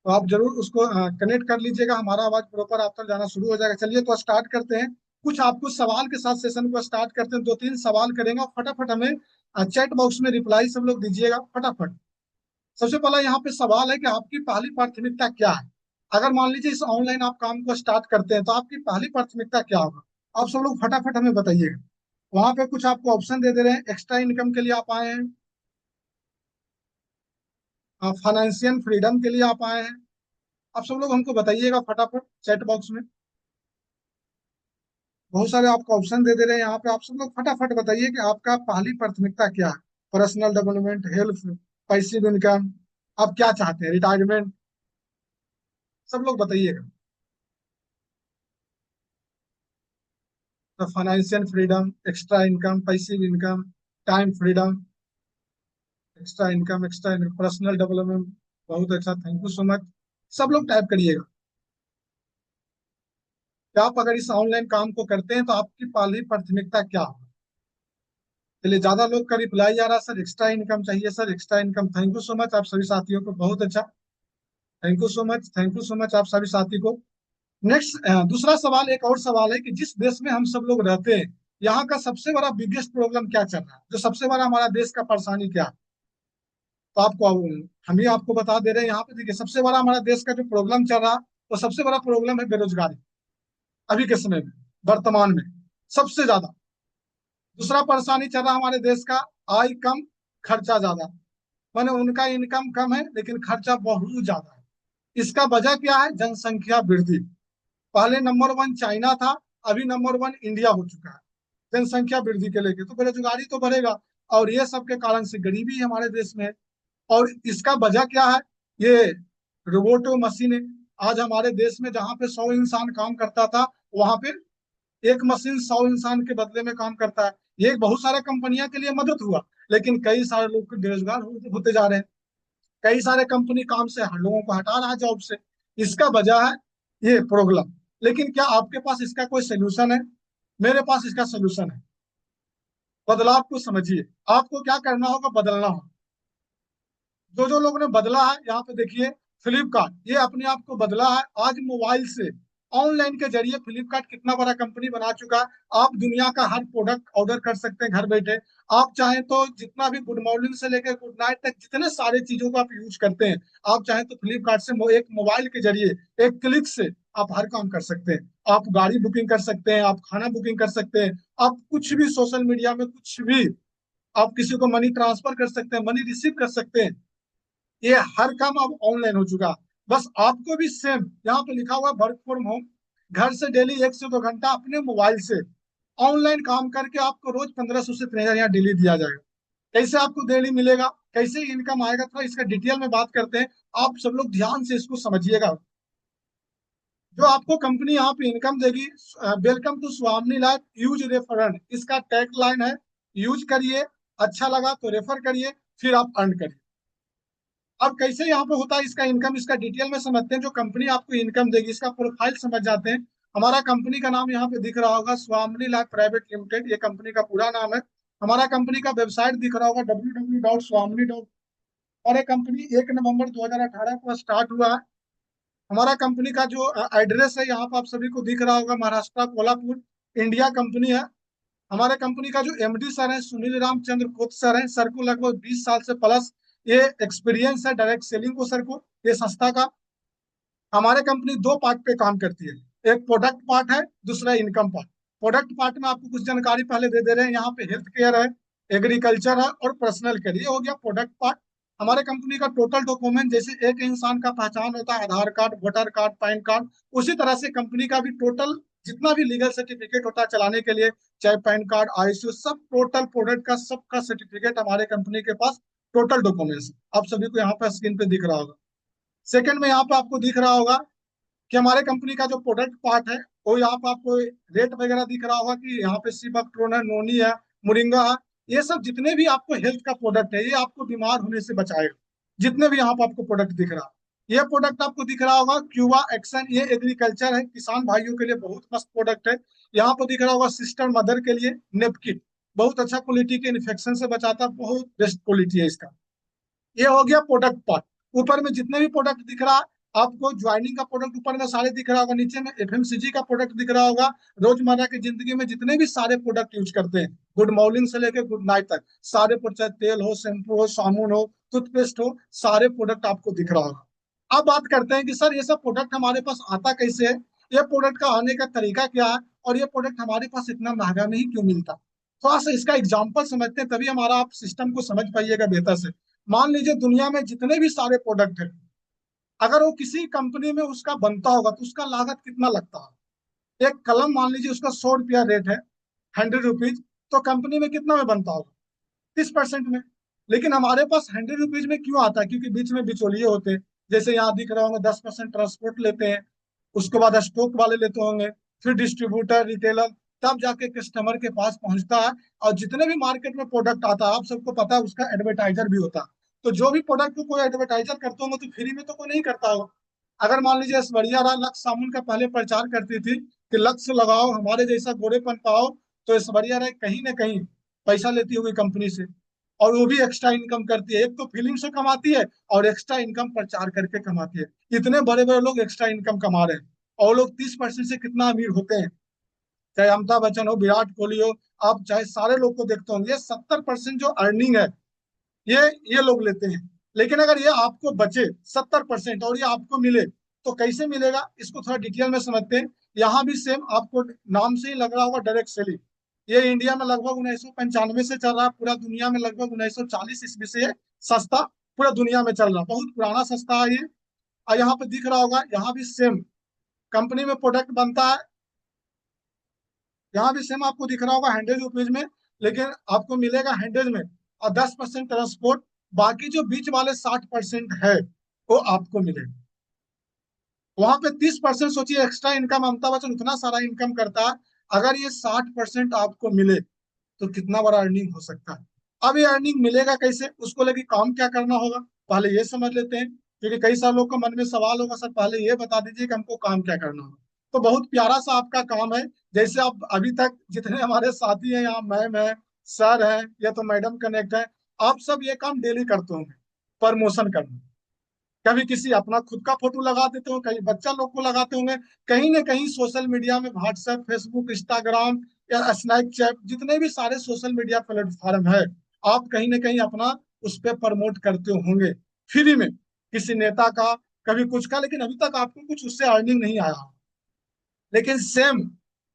तो आप जरूर उसको कनेक्ट कर लीजिएगा, हमारा आवाज प्रॉपर आप तक जाना शुरू हो जाएगा। चलिए तो स्टार्ट करते हैं। कुछ आपको सवाल के साथ सेशन को स्टार्ट करते हैं। दो तीन सवाल करेंगे और फटाफट हमें चैट बॉक्स में रिप्लाई सब लोग दीजिएगा फटाफट। सबसे पहला यहाँ पे सवाल है कि आपकी पहली प्राथमिकता क्या है। अगर मान लीजिए इस ऑनलाइन आप काम को स्टार्ट करते हैं तो आपकी पहली प्राथमिकता क्या होगा। आप सब लोग फटाफट हमें बताइएगा। वहां पे कुछ आपको ऑप्शन दे दे रहे हैं। एक्स्ट्रा इनकम के लिए आप आए हैं, फाइनेंशियल फ्रीडम के लिए आप आए हैं। आप सब लोग हमको बताइएगा फटाफट चैट बॉक्स में। बहुत सारे आपको ऑप्शन दे दे रहे हैं यहाँ पे। आप सब लोग फटाफट बताइए कि आपका पहली प्राथमिकता क्या है। Personal development, health, passive income, आप क्या चाहते हैं, रिटायरमेंट, सब लोग बताइएगा। तो financial freedom, extra income, passive income, time freedom, extra income, personal development. बहुत अच्छा, थैंक यू सो मच। सब लोग टाइप करिएगा कि आप अगर इस ऑनलाइन काम को करते हैं तो आपकी पहली प्राथमिकता क्या होगी। चलिए, ज्यादा लोग का रिप्लाई आ रहा है, सर एक्स्ट्रा इनकम चाहिए, sir extra income. Thank you so much आप सभी साथियों को, बहुत अच्छा। Thank you so much, thank you so much आप सभी साथी को। नेक्स्ट, दूसरा सवाल, एक और सवाल है कि जिस देश में हम सब लोग रहते हैं, यहाँ का सबसे बड़ा बिगेस्ट प्रॉब्लम क्या चल रहा है, जो सबसे बड़ा हमारा देश का परेशानी क्या है। तो आपको हम ही आपको बता दे रहे हैं यहाँ पे। देखिए, सबसे बड़ा हमारा देश का जो प्रॉब्लम चल रहा है, वो सबसे बड़ा प्रॉब्लम है बेरोजगारी। अभी के समय में, वर्तमान में सबसे ज्यादा। दूसरा परेशानी चल रहा है हमारे देश का, आय कम, खर्चा ज्यादा। माने उनका इनकम कम है लेकिन खर्चा बहुत ज्यादा है। इसका वजह क्या है, जनसंख्या वृद्धि। पहले नंबर वन चाइना था, अभी नंबर वन इंडिया हो चुका है जनसंख्या वृद्धि के लेके। तो बेरोजगारी तो बढ़ेगा, और ये सब के कारण से गरीबी हमारे देश में है। और इसका वजह क्या है, ये रोबोटो मशीनें। आज हमारे देश में जहाँ पे 100 इंसान काम करता था, वहां पे एक मशीन 100 इंसान के बदले में काम करता है। ये बहुत सारे कंपनियां के लिए मदद हुआ, लेकिन कई सारे लोग बेरोजगार होते जा रहे हैं। कई सारे कंपनी काम से लोगों को हटा रहा है जॉब से। इसका वजह है ये प्रॉब्लम। लेकिन क्या आपके पास इसका कोई सोल्यूशन है? मेरे पास इसका सोल्यूशन है। बदलाव को समझिए। आपको क्या करना होगा, बदलना होगा। जो जो लोगों ने बदला है यहाँ पे देखिए, फ्लिपकार्ट ये अपने आप को बदला है। आज मोबाइल से, ऑनलाइन के जरिए फ्लिपकार्ट कितना बड़ा कंपनी बना चुका है। आप दुनिया का हर प्रोडक्ट ऑर्डर कर सकते हैं घर बैठे। आप चाहें तो जितना भी गुड मॉर्निंग से लेकर गुड नाइट तक जितने सारे चीजों को आप यूज करते हैं, आप चाहें तो फ्लिपकार्ट से एक मोबाइल के जरिए, एक क्लिक से आप हर काम कर सकते हैं। आप गाड़ी बुकिंग कर सकते हैं, आप खाना बुकिंग कर सकते हैं, आप कुछ भी सोशल मीडिया में कुछ भी, आप किसी को मनी ट्रांसफर कर सकते हैं, मनी रिसीव कर सकते हैं। ये हर काम अब ऑनलाइन हो चुका। बस आपको भी सेम यहाँ पे लिखा हुआ वर्क फ्रॉम होम, घर से डेली 1 से 2 घंटा अपने मोबाइल से ऑनलाइन काम करके आपको रोज 1500 से 3000 यहाँ डेली दिया जाएगा। कैसे आपको डेली मिलेगा, कैसे इनकम आएगा, थोड़ा इसका डिटेल में बात करते हैं। आप सब लोग ध्यान से इसको समझिएगा। जो आपको कंपनी यहाँ पे इनकम देगी, welcome to Swami life, use reference इसका टैग लाइन है। यूज करिए, अच्छा लगा तो रेफर करिए, फिर आप अर्न करिए। अब कैसे यहाँ पे होता है इसका इनकम, इसका डिटेल में समझते हैं। जो कंपनी आपको इनकम देगी, इसका प्रोफाइल समझ जाते हैं। हमारा कंपनी का नाम यहाँ पे दिख रहा होगा, स्वामी लाइफ प्राइवेट लिमिटेड, ये कंपनी का पूरा नाम है। हमारा कंपनी का वेबसाइट दिख रहा होगा www.swamini। और ये कंपनी 1 नवंबर 2018 को स्टार्ट हुआ है। हमारा कंपनी का जो एड्रेस है यहाँ पर आप सभी को दिख रहा होगा, महाराष्ट्र कोल्हापुर, इंडिया कंपनी है। हमारे कंपनी का जो एमडी सर है, सुनील रामचंद्र कोच सर है। सर को लगभग 20 साल से प्लस ये एक्सपीरियंस है डायरेक्ट सेलिंग को, सर को ये संस्था का। हमारे कंपनी दो पार्ट पे काम करती है, एक प्रोडक्ट पार्ट है, दूसरा इनकम पार्ट। प्रोडक्ट पार्ट में आपको कुछ जानकारी पहले दे दे रहे हैं। यहाँ पे हेल्थ केयर है, एग्रीकल्चर है और पर्सनल केयर, ये हो गया प्रोडक्ट पार्ट। हमारे कंपनी का टोटल डॉक्यूमेंट, जैसे एक इंसान का पहचान होता है, Aadhaar card, voter card, PAN card, उसी तरह से कंपनी का भी टोटल जितना भी लीगल सर्टिफिकेट होता है चलाने के लिए, चाहे पैन कार्ड, आईसीयू, सब टोटल प्रोडक्ट का सबका सर्टिफिकेट हमारे कंपनी के पास, टोटल डॉक्यूमेंट्स आप सभी को यहाँ पर स्क्रीन पे दिख रहा होगा। सेकंड में यहाँ पे आपको दिख रहा होगा कि हमारे कंपनी का जो प्रोडक्ट पार्ट है, वो यहाँ पे आपको रेट वगैरह दिख रहा होगा कि यहाँ पे सिबकट्रोन है, नोनी है, मोरिंगा है। ये सब जितने भी आपको हेल्थ का प्रोडक्ट है, ये आपको बीमार होने से बचाएगा। जितने भी यहाँ पे आपको प्रोडक्ट दिख रहा है, ये प्रोडक्ट आपको दिख रहा होगा क्यूबा एक्शन, ये एग्रीकल्चर है, किसान भाइयों के लिए बहुत मस्त प्रोडक्ट है। यहाँ पे दिख रहा होगा सिस्टर मदर के लिए नेपकिट, बहुत अच्छा क्वालिटी के, इन्फेक्शन से बचाता है, बहुत बेस्ट क्वालिटी है इसका। ये हो गया प्रोडक्ट पार्ट। ऊपर में जितने भी प्रोडक्ट दिख रहा है, आपको ज्वाइनिंग का प्रोडक्ट ऊपर में सारे दिख रहा होगा, नीचे में एफएमसीजी का प्रोडक्ट दिख रहा होगा। रोजमर्रा की जिंदगी में जितने भी सारे प्रोडक्ट यूज करते हैं, गुड मॉर्निंग से लेकर गुड नाइट तक, सारे प्रोडक्ट, चाहे तेल हो, शैम्पू हो, साबुन हो, टूथपेस्ट हो, सारे प्रोडक्ट आपको दिख रहा होगा। अब बात करते हैं कि सर ये सब प्रोडक्ट हमारे पास आता कैसे है, ये प्रोडक्ट का आने का तरीका क्या है, और ये प्रोडक्ट हमारे पास इतना महंगा में ही क्यों मिलता। थोड़ा सा इसका एग्जाम्पल समझते हैं, तभी हमारा आप सिस्टम को समझ पाइएगा बेहतर से। मान लीजिए दुनिया में जितने भी सारे प्रोडक्ट है, अगर वो किसी कंपनी में उसका बनता होगा तो उसका लागत कितना लगता है। एक कलम मान लीजिए उसका 100 रुपया रेट है, 100 रुपीज, तो कंपनी में कितना में बनता होगा, 30% में। लेकिन हमारे पास 100 रुपीज में क्यों आता है, क्योंकि बीच में बिचौलिए होते हैं। जैसे यहाँ दिख रहा होंगे 10% ट्रांसपोर्ट लेते हैं, उसके बाद स्टॉक वाले लेते होंगे, फिर डिस्ट्रीब्यूटर, रिटेलर, तब जाके कस्टमर के पास पहुंचता है। और जितने भी मार्केट में प्रोडक्ट आता है, आप सबको पता है उसका एडवर्टाइजर भी होता है। तो जो भी प्रोडक्ट को कोई एडवर्टाइजर करते होंगे तो फ्री में तो कोई नहीं करता होगा। अगर मान लीजिए ऐश्वर्या राय लक्स साबुन का पहले प्रचार करती थी कि लक्स लगाओ हमारे जैसा गोरेपन पाओ, तो ऐश्वर्या राय कहीं ना कहीं पैसा लेती होगी कंपनी से, और वो भी एक्स्ट्रा इनकम करती है। एक तो फिल्म से कमाती है और एक्स्ट्रा इनकम प्रचार करके कमाती है। इतने बड़े बड़े लोग एक्स्ट्रा इनकम कमा रहे हैं, और लोग 30% से कितना अमीर होते हैं। चाहे अमिताभ बच्चन हो, विराट कोहली हो, आप चाहे सारे लोग को देखते होंगे, 70% जो अर्निंग है ये ये लोग लेते हैं। लेकिन अगर ये आपको बचे 70% और ये आपको मिले, तो कैसे मिलेगा, इसको थोड़ा डिटेल में समझते हैं। यहाँ भी सेम आपको नाम से ही लग रहा होगा, डायरेक्ट सेलिंग। ये इंडिया में लगभग 1995 से चल रहा है, पूरा दुनिया में लगभग 1940 ईस्वी से ये सस्ता पूरा दुनिया में चल रहा है, बहुत पुराना सस्ता है ये। और यहाँ पे दिख रहा होगा, यहाँ भी सेम कंपनी में प्रोडक्ट बनता है, यहाँ भी सेम आपको दिख रहा होगा 100 रुपीज में, लेकिन आपको मिलेगा 100 में, और 10% ट्रांसपोर्ट, बाकी जो बीच वाले 60% है वो आपको मिलेगा। वहां पे 30%, सोचिए एक्स्ट्रा इनकम, अमिताभ बच्चन उतना सारा इनकम करता है, अगर ये 60% आपको मिले तो कितना बड़ा अर्निंग हो सकता है। अब ये अर्निंग मिलेगा कैसे, उसको लेके काम क्या करना होगा, पहले ये समझ लेते हैं, क्योंकि कई सारे लोग का मन में सवाल होगा, सर पहले ये बता दीजिए कि हमको काम क्या करना होगा। तो बहुत प्यारा सा आपका काम है। जैसे आप अभी तक जितने हमारे साथी हैं, यहाँ मैम है, सर है, या तो मैडम कनेक्ट है, आप सब ये काम डेली करते होंगे, प्रमोशन करना। कभी किसी अपना खुद का फोटो लगा देते हो, कहीं बच्चा लोग को लगाते होंगे, कहीं ना कहीं सोशल मीडिया में, व्हाट्सएप, फेसबुक, इंस्टाग्राम या स्नैपचैट, जितने भी सारे सोशल मीडिया प्लेटफॉर्म है, आप कहीं ना कहीं अपना उस पर प्रमोट करते होंगे फ्री में, किसी नेता का, कभी कुछ का, लेकिन अभी तक आपको कुछ उससे अर्निंग नहीं आया। लेकिन सेम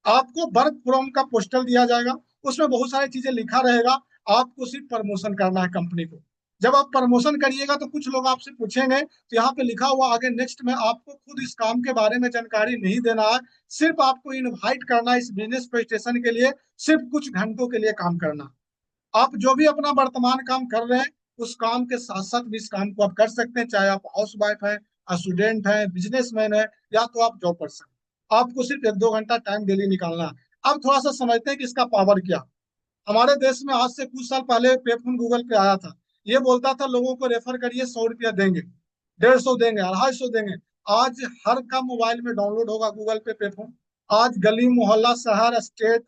आपको वर्क फ्रॉम का पोस्टर दिया जाएगा, उसमें बहुत सारी चीजें लिखा रहेगा, आपको सिर्फ प्रमोशन करना है कंपनी को। जब आप प्रमोशन करिएगा तो कुछ लोग आपसे पूछेंगे, तो यहाँ पे लिखा हुआ आगे नेक्स्ट में, आपको खुद इस काम के बारे में जानकारी नहीं देना है, सिर्फ आपको इनवाइट करना है इस बिजनेस प्रेजेंटेशन के लिए, सिर्फ कुछ घंटों के लिए काम करना। आप जो भी अपना वर्तमान काम कर रहे हैं, उस काम के साथ साथ भी इस काम को आप कर सकते हैं, चाहे आप हाउस वाइफ है, स्टूडेंट है, बिजनेसमैन है, या तो आप जॉब पर्सन। आपको सिर्फ 1-2 घंटा टाइम डेली निकालना है। अब थोड़ा सा समझते हैं कि इसका पावर क्या। हमारे देश में आज से कुछ साल पहले पेफोन गूगल पे आया था, ये बोलता था लोगों को रेफर करिए, 100 रुपया देंगे, 150 देंगे, 250 देंगे। आज हर का मोबाइल में डाउनलोड होगा गूगल पे पेफोन। आज गली मोहल्ला, शहर, स्टेट,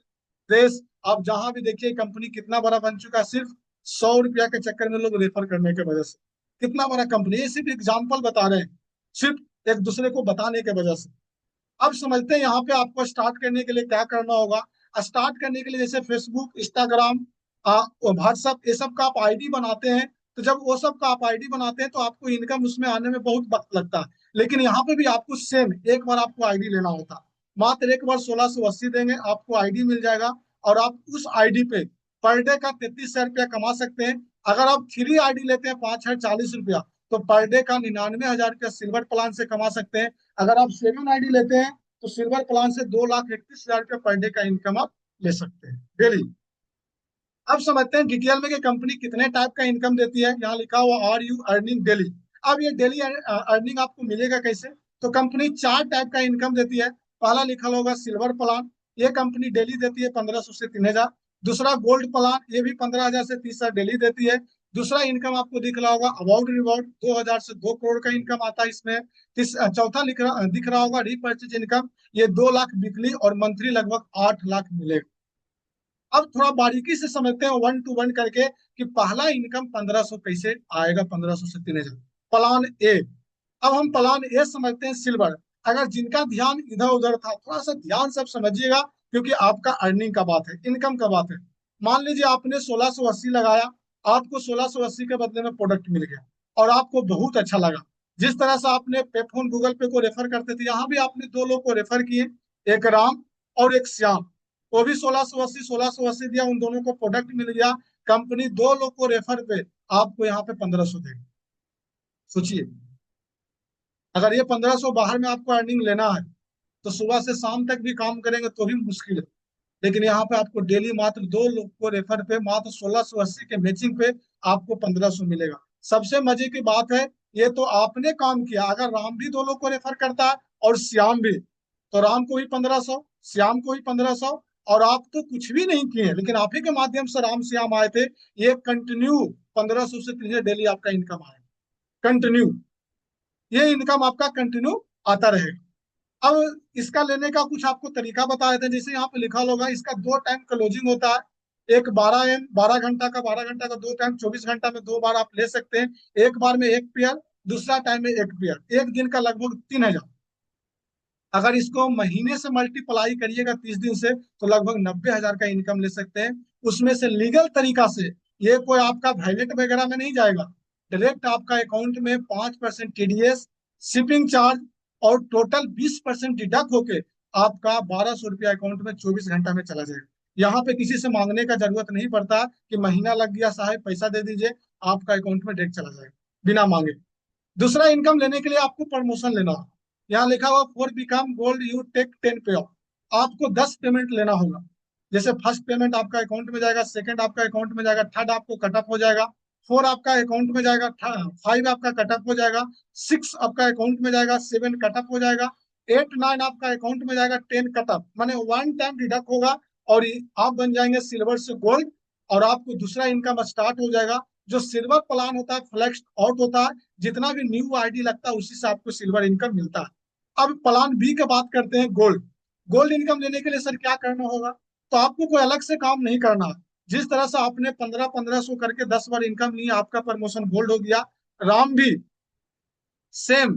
देश, आप जहां भी देखिए कंपनी कितना बड़ा बन चुका है, सिर्फ 100 रुपया के चक्कर में लोग रेफर करने की वजह से। कितना बड़ा कंपनी, ये सिर्फ एग्जाम्पल बता रहे हैं, सिर्फ एक दूसरे को बताने के वजह से। अब समझते हैं यहाँ पे आपको स्टार्ट करने के लिए क्या करना होगा। स्टार्ट करने के लिए जैसे फेसबुक, इंस्टाग्राम, व्हाट्सअप, ये सब का आप आईडी बनाते हैं, तो जब वो सब का आप आईडी बनाते हैं तो आपको इनकम उसमें आने में बहुत वक्त लगता है। लेकिन यहाँ पे भी आपको सेम एक बार आपको आईडी लेना होता है, मात्र एक बार 1680 देंगे, आपको आईडी मिल जाएगा, और आप उस आईडी पे पर डे का 33,000 रुपया कमा सकते हैं। अगर आप फ्री आईडी लेते हैं 5,040 रुपया, तो पर डे का 99,000 रुपया सिल्वर प्लान से कमा सकते हैं। अगर आप 7 आईडी लेते हैं तो सिल्वर प्लान से 2,31,000 रुपया पर डे का इनकम आप ले सकते हैं डेली। अब समझते हैं डिटेल में कि कंपनी कितने टाइप का इनकम देती है। यहाँ लिखा हुआ आर यू अर्निंग डेली। अब ये डेली अर्निंग आपको मिलेगा कैसे, तो कंपनी 4 टाइप का इनकम देती है। पहला लिखा होगा सिल्वर प्लान, ये कंपनी डेली देती है 1500 से 3,000। दूसरा गोल्ड प्लान, ये भी 15,000 से 30,000 डेली देती है। दूसरा इनकम आपको दिख रहा होगा अबाउट रिवॉर्ड, 2,000 से 2 करोड़ का इनकम आता है इसमें। चौथा दिख रहा होगा रीपर्चेज इनकम, ये 2 लाख वीकली और मंथली लगभग 8 लाख मिलेगा। अब थोड़ा बारीकी से समझते हैं 1 to 1 करके, कि पहला इनकम 1500 कैसे आएगा, 1500 से 3,000। प्लान ए, अब हम प्लान ए समझते हैं सिल्वर। अगर जिनका ध्यान इधर उधर था, थोड़ा सा ध्यान से अब समझिएगा, क्योंकि आपका अर्निंग का बात है, इनकम का बात है। मान लीजिए आपने 1680 लगाया, आपको 1680 के बदले में प्रोडक्ट मिल गया और आपको बहुत अच्छा लगा। जिस तरह से आपने पेफोन गूगल पे को रेफर करते थे, यहाँ भी आपने दो लोग को रेफर किए, एक राम और एक श्याम। वो भी 1680 दिया, उन दोनों को प्रोडक्ट मिल गया। कंपनी दो लोग को रेफर पे आपको यहाँ पे 1500 देगी। सोचिए, अगर ये 1500 बाहर में आपको अर्निंग लेना है तो सुबह से शाम तक भी काम करेंगे तो भी मुश्किल है। लेकिन यहाँ पे आपको डेली मात्र दो लोग को रेफर पे मात्र 1680 के मैचिंग पे आपको 1500 मिलेगा। सबसे मजे की बात है, ये तो आपने काम किया। अगर राम भी दो लोग को रेफर करता है और श्याम भी, तो राम को भी 1500, श्याम को भी 1500। और आप तो कुछ भी नहीं किए, लेकिन आप ही के माध्यम से राम श्याम आए थे। ये कंटिन्यू 1500 से 3000 डेली आपका इनकम आएगा, कंटिन्यू। ये इनकम आपका कंटिन्यू आता रहेगा। अब इसका लेने का कुछ आपको तरीका बता देते हैं। जैसे यहाँ पे लिखा होगा, इसका दो टाइम क्लोजिंग होता है। एक 12 घंटा का, 12 घंटा का दो टाइम, 24 घंटा में दो बार आप ले सकते हैं। एक बार में एक पेयर, दूसरा टाइम में एक पेयर। एक दिन का लगभग 3000। अगर इसको महीने से मल्टीप्लाई करिएगा 30 दिन से, तो लगभग 90,000 का इनकम ले सकते हैं। उसमें से लीगल तरीका से, ये कोई आपका वैलेट वगैरह में नहीं जाएगा, डायरेक्ट आपका अकाउंट में 5% टीडीएस, शिपिंग चार्ज और टोटल 20% डिडक्ट होके आपका 1200 रुपया अकाउंट में 24 घंटा में चला जाएगा। यहाँ पे किसी से मांगने का जरूरत नहीं पड़ता कि महीना लग गया साहब पैसा दे दीजिए, आपका अकाउंट में डायरेक्ट चला जाएगा बिना मांगे। दूसरा इनकम लेने के लिए आपको प्रमोशन लेना होगा। यहाँ लिखा हुआ for become gold you take 10 pay of. आपको 10 पेमेंट लेना होगा। जैसे फर्स्ट पेमेंट आपका अकाउंट में जाएगा, सेकंड आपका अकाउंट में जाएगा, थर्ड आपको कटअप हो जाएगा, फोर आपका अकाउंट में जाएगा, फाइव आपका कटअप हो जाएगा, सिक्स आपका अकाउंट में जाएगा, सेवन कटअप हो जाएगा, एट नाइन आपका अकाउंट में जाएगा, टेन कटअप। माने वन टाइम डिडक्ट होगा और आप बन जाएंगे सिल्वर से गोल्ड। और आपको दूसरा इनकम स्टार्ट हो जाएगा। जो सिल्वर प्लान होता है फ्लैक्स आउट होता है, जितना भी न्यू आईडी लगता है उसी से आपको सिल्वर इनकम मिलता है। अब प्लान बी की बात करते हैं, गोल्ड। गोल्ड इनकम लेने के लिए सर क्या करना होगा? तो आपको कोई अलग से काम नहीं करना। जिस तरह से आपने 1500 करके 10 बार इनकम ली, आपका प्रमोशन गोल्ड हो गया। राम भी सेम,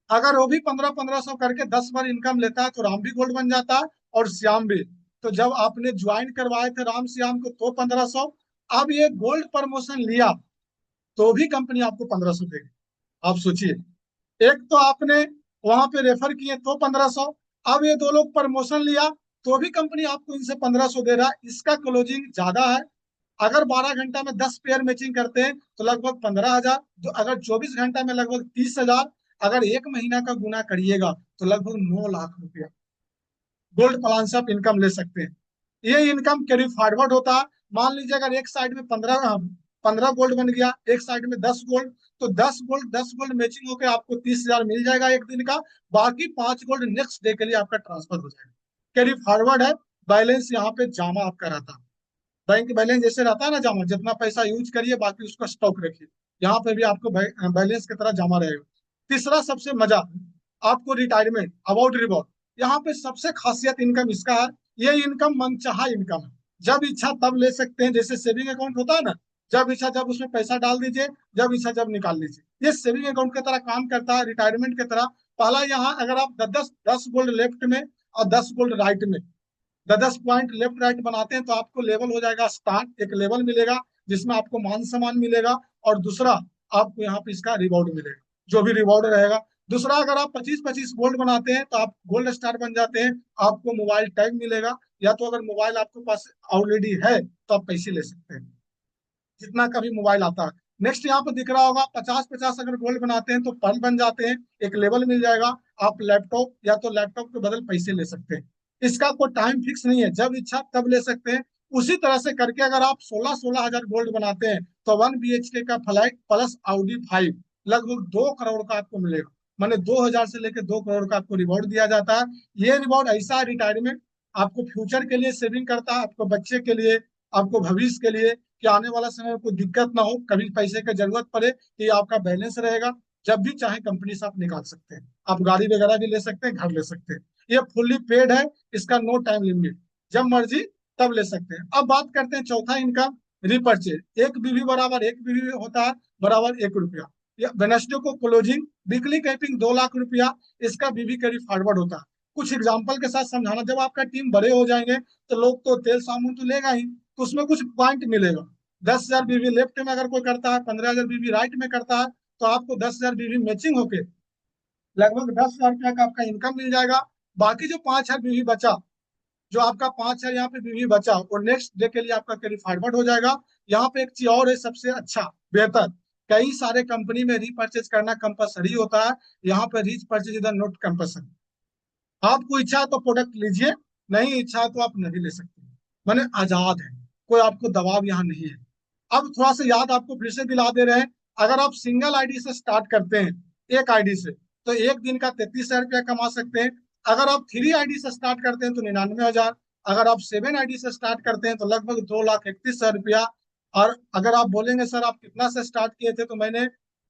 अगर वो भी 1500 करके 10 बार इनकम लेता है तो राम भी गोल्ड बन जाता है और श्याम भी। तो जब आपने ज्वाइन करवाए थे राम श्याम को तो 1500, अब ये गोल्ड प्रमोशन लिया तो भी कंपनी आपको 1500 देगी। आप सोचिए, एक तो आपने वहां पे रेफर किए तो 1500, अब ये दो लोग प्रमोशन लिया तो भी कंपनी आपको इनसे 1500 दे रहा है। इसका क्लोजिंग ज्यादा है। अगर 12 घंटा में 10 पेयर मैचिंग करते हैं तो लगभग 15,000। तो अगर 24 घंटा में लगभग 30,000। अगर एक महीना का गुना करिएगा तो लगभग 9 लाख रुपया गोल्ड प्लान से आप इनकम ले सकते हैं। ये इनकम कैरी फॉरवर्ड होता है। मान लीजिए अगर एक साइड में 15 गोल्ड बन गया, एक साइड में 10 गोल्ड, तो 10 गोल्ड मैचिंग होकर आपको 30,000 मिल जाएगा एक दिन का। बाकी 5 गोल्ड नेक्स्ट डे के लिए आपका ट्रांसफर हो जाएगा। कैरी फॉरवर्ड है। बैलेंस यहाँ पे जमा आपका रहता है। बैंक बैलेंस जैसे रहता है ना जमा, जितना पैसा यूज करिए बाकी उसका स्टॉक रखिए, यहाँ पे भी आपको बैलेंस की तरह जमा रहेगा। तीसरा सबसे मजा, आपको रिटायरमेंट अबाउट रिवॉर्ड। यहाँ पे सबसे खासियत इनकम इसका है, ये इनकम मनचाहा इनकम है। जब इच्छा तब ले सकते हैं। जैसे सेविंग अकाउंट होता है ना, जब इच्छा जब उसमें पैसा डाल दीजिए, जब इच्छा जब निकाल लीजिए। ये सेविंग अकाउंट की तरह काम करता है, रिटायरमेंट की तरह। पहला यहाँ अगर आप 10 गोल्ड लेफ्ट में और 10 गोल्ड राइट में, 10 पॉइंट लेफ्ट राइट बनाते हैं तो आपको लेवल हो जाएगा स्टार्ट, एक लेवल मिलेगा जिसमें आपको मान सम्मान मिलेगा। और दूसरा आपको यहाँ पे इसका रिवॉर्ड मिलेगा, जो भी रिवॉर्ड रहेगा। दूसरा अगर आप 25-25 गोल्ड बनाते हैं तो आप गोल्ड स्टार बन जाते हैं, आपको मोबाइल टैग मिलेगा। या तो अगर मोबाइल आपके पास ऑलरेडी है तो आप पैसे ले सकते हैं, जितना का भी मोबाइल आता है। नेक्स्ट यहाँ पे दिख रहा होगा 50-50 अगर गोल्ड बनाते हैं तो पर्ल बन जाते हैं, एक लेवल मिल जाएगा। आप लैपटॉप या तो लैपटॉप के बदल पैसे ले सकते हैं। इसका कोई टाइम फिक्स नहीं है, जब इच्छा तब ले सकते हैं। उसी तरह से करके अगर आप 16,000 गोल्ड बनाते हैं तो 1 BHK का फ्लैट प्लस Audi 5 लगभग 2 करोड़ का आपको मिलेगा। माने 2,000 से लेकर 2 करोड़ का आपको रिवॉर्ड दिया जाता है। ये रिवॉर्ड ऐसा है, रिटायरमेंट आपको फ्यूचर के लिए सेविंग करता है, आपको बच्चे के लिए, आपको भविष्य के लिए, कि आने वाला समय में कोई दिक्कत ना हो, कभी पैसे की जरूरत पड़े कि आपका बैलेंस रहेगा। जब भी चाहे कंपनी से आप निकाल सकते हैं। आप गाड़ी वगैरह भी ले सकते हैं, घर ले सकते हैं। ये फुल्ली पेड है, इसका नो टाइम लिमिट, जब मर्जी तब ले सकते हैं। अब बात करते हैं चौथा इनकम, रिपर्चेज। एक बीवी बराबर एक बीवी होता है बराबर 1 रुपया। वेनसडे को क्लोजिंग, वीकली कैपिंग 2 लाख रुपया, इसका बीवी कैरी फॉरवर्ड होता है। कुछ एग्जाम्पल के साथ समझाना, जब आपका टीम बड़े हो जाएंगे तो लोग तो तेल साबुन तो लेगा ही, तो उसमें कुछ पॉइंट मिलेगा। 10,000 बीवी लेफ्ट में अगर कोई करता है, 15,000 बीवी राइट में करता है, तो आपको 10,000 बीवी मैचिंग होके लगभग 10,000 रुपया का आपका इनकम मिल जाएगा। बाकी जो 5,000 बीवी बचा, जो आपका 5,000 यहाँ पे बीवी बचा, वो नेक्स्ट डे के लिए आपका कैरी फॉरवर्ड हो जाएगा। यहाँ पे एक चीज और है, सबसे अच्छा बेहतर, कई सारे कंपनी में रीपर्चेज करना कंपलसरी होता है, यहाँ पे रीपर्चेज इधर नोट कंपलसरी। आपको इच्छा है तो प्रोडक्ट लीजिए, नहीं इच्छा है तो आप नहीं ले सकते, माने आजाद है, कोई आपको दबाव यहाँ नहीं है। अब थोड़ा सा याद आपको फिर से दिला दे रहे हैं, अगर आप सिंगल आईडी से स्टार्ट करते हैं, एक आईडी से, तो एक दिन का 33,000 रुपया कमा सकते हैं। अगर आप 3 आईडी से स्टार्ट करते हैं तो 99,000। अगर आप 7 आईडी से स्टार्ट करते हैं तो लगभग 2,31,000 रुपया। और अगर आप बोलेंगे सर आप कितना से स्टार्ट किए थे, तो मैंने,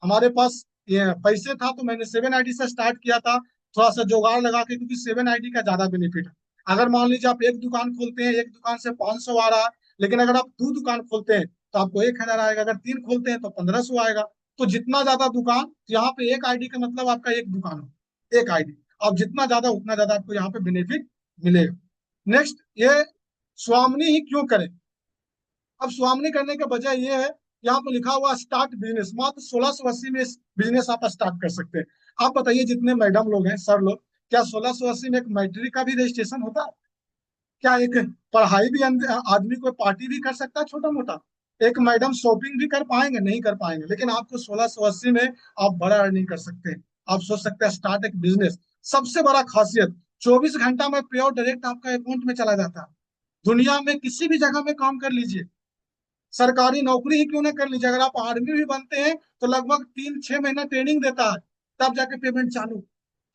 हमारे पास ये पैसे था तो मैंने 7 आईडी से स्टार्ट किया था, थोड़ा सा जुगाड़ लगा के, क्योंकि 7 आईडी का ज्यादा बेनिफिट है। अगर मान लीजिए आप एक दुकान खोलते हैं, एक दुकान से 500 आ रहा है, लेकिन अगर आप 2 दुकान खोलते हैं तो आपको 1,000 आएगा, अगर 3 खोलते हैं तो 1,500 आएगा। तो जितना ज्यादा दुकान, तो यहाँ पे एक आईडी का मतलब आपका एक दुकान हो, एक आईडी, आप जितना ज्यादा उतना ज्यादा आपको यहाँ पे बेनिफिट मिलेगा। नेक्स्ट, ये स्वामनी ही क्यों करें? अब स्वामनी करने का वजह ये है, यहाँ पे लिखा हुआ स्टार्ट बिजनेस, मात्र 1,680 में बिजनेस आप स्टार्ट कर सकते हैं। आप बताइए जितने मैडम लोग हैं, सर लोग, क्या 1,680 में एक मैट्रिक का भी रजिस्ट्रेशन होता है? क्या एक पढ़ाई भी आदमी को पार्टी भी कर सकता है छोटा मोटा? एक मैडम शॉपिंग भी कर पाएंगे? नहीं कर पाएंगे। लेकिन आपको 1,680 में आप बड़ा अर्निंग कर सकते हैं। आप सोच सकते हैं स्टार्ट एक बिजनेस। सबसे बड़ा खासियत, 24 घंटा में पे आउट डायरेक्ट आपका अकाउंट में चला जाता है। दुनिया में किसी भी जगह में काम कर लीजिए, सरकारी नौकरी ही क्यों ना कर लीजिए, अगर आप आर्मी भी बनते हैं तो लगभग 3-6 महीना ट्रेनिंग देता है, तब जाके पेमेंट चालू।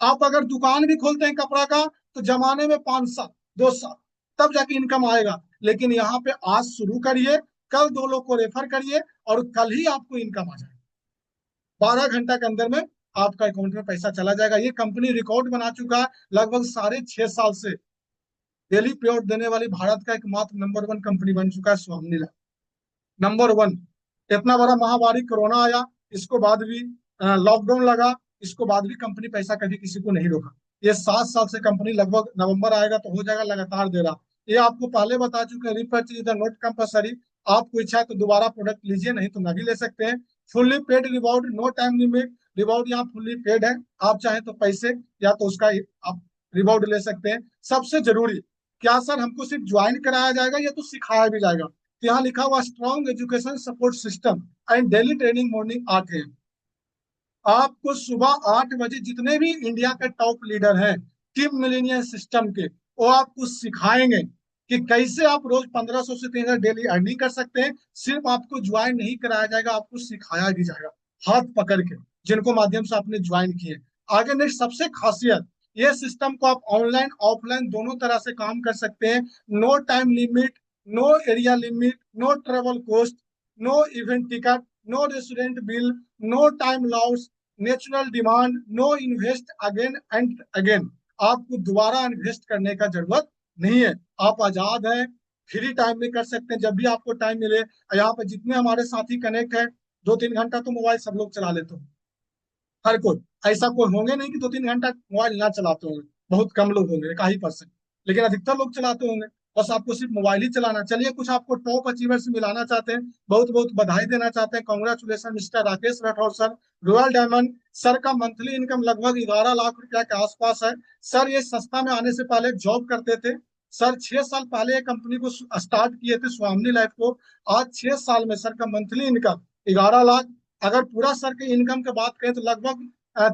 आप अगर दुकान भी खोलते हैं कपड़ा का, तो जमाने में 5 साल, 2 साल, तब जाके इनकम आएगा। लेकिन यहाँ पे आज शुरू करिए, कल 2 लोग को रेफर करिए, और कल ही आपको इनकम आ जाएगा। 12 घंटा के अंदर में आपका अकाउंट में पैसा चला जाएगा। ये कंपनी रिकॉर्ड बना चुका है, लगभग 6.5 साल से डेली पे आउट देने वाली भारत का एकमात्र नंबर 1 कंपनी बन चुका है स्वामी, नंबर 1। इतना बड़ा महामारी कोरोना आया, इसको बाद भी लॉकडाउन लगा, इसको बाद भी कंपनी पैसा कभी किसी को नहीं रोका। ये 7 साल से कंपनी, लगभग नवंबर आएगा तो हो जाएगा, लगातार दे रहा। ये आपको पहले बता चुके हैं, रिपर्चेज इज नॉट कंपलसरी। आपको इच्छा है तो दोबारा प्रोडक्ट लीजिए, नहीं तो नहीं ले सकते हैं। Fully paid reward, no time limit, reward यहाँ फुल्ली पेड है। आप चाहें तो पैसे या तो उसका आप रिवॉर्ड ले सकते हैं। सबसे जरूरी, क्या सर हमको सिर्फ ज्वाइन कराया जाएगा या तो सिखाया भी जाएगा? तो यहाँ लिखा हुआ strong education support system and daily training morning 8 AM। आपको सुबह 8 बजे जितने भी इंडिया के टॉप लीडर हैं टीम मिलेनियम सिस्टम के, वो आपको सिखाएंगे कि कैसे आप रोज 1,500 से 3,000 डेली अर्निंग कर सकते हैं। सिर्फ आपको ज्वाइन नहीं कराया जाएगा, आपको सिखाया भी जाएगा हाथ पकड़ के, जिनको माध्यम से आपने ज्वाइन किए। आगे नेक्स्ट सबसे खासियत, ये सिस्टम को आप ऑनलाइन ऑफलाइन दोनों तरह से काम कर सकते हैं। No time limit, no area limit, no travel cost, no event ticket, no restaurant bill, no time loss, natural demand, no invest again and again. आपको दोबारा इन्वेस्ट करने का जरूरत नहीं है, आप आजाद हैं, फ्री टाइम में कर सकते हैं, जब भी आपको टाइम मिले। यहाँ पे जितने हमारे साथी कनेक्ट है, 2-3 घंटा तो मोबाइल सब लोग चला लेते हैं, हर कोई। ऐसा कोई होंगे नहीं कि 2-3 घंटा मोबाइल ना चलाते होंगे, बहुत कम लोग होंगे, 1 ही %, लेकिन अधिकतर लोग चलाते होंगे। बस आपको सिर्फ मोबाइल ही चलाना। चलिए कुछ आपको टॉप अचीवर से मिलाना चाहते हैं, बहुत बहुत बधाई देना चाहते हैं। Congratulation mister Rakesh Rathore sir, royal diamond. Sir का मंथली इनकम लगभग 11 लाख रुपया के आसपास है। सर ये संस्था में आने से पहले जॉब करते थे। सर 6 साल पहले ये कंपनी को स्टार्ट किए थे, स्वामी लाइफ को। आज 6 साल में सर का मंथली इनकम 11 लाख। अगर पूरा सर के इनकम की बात करें तो लगभग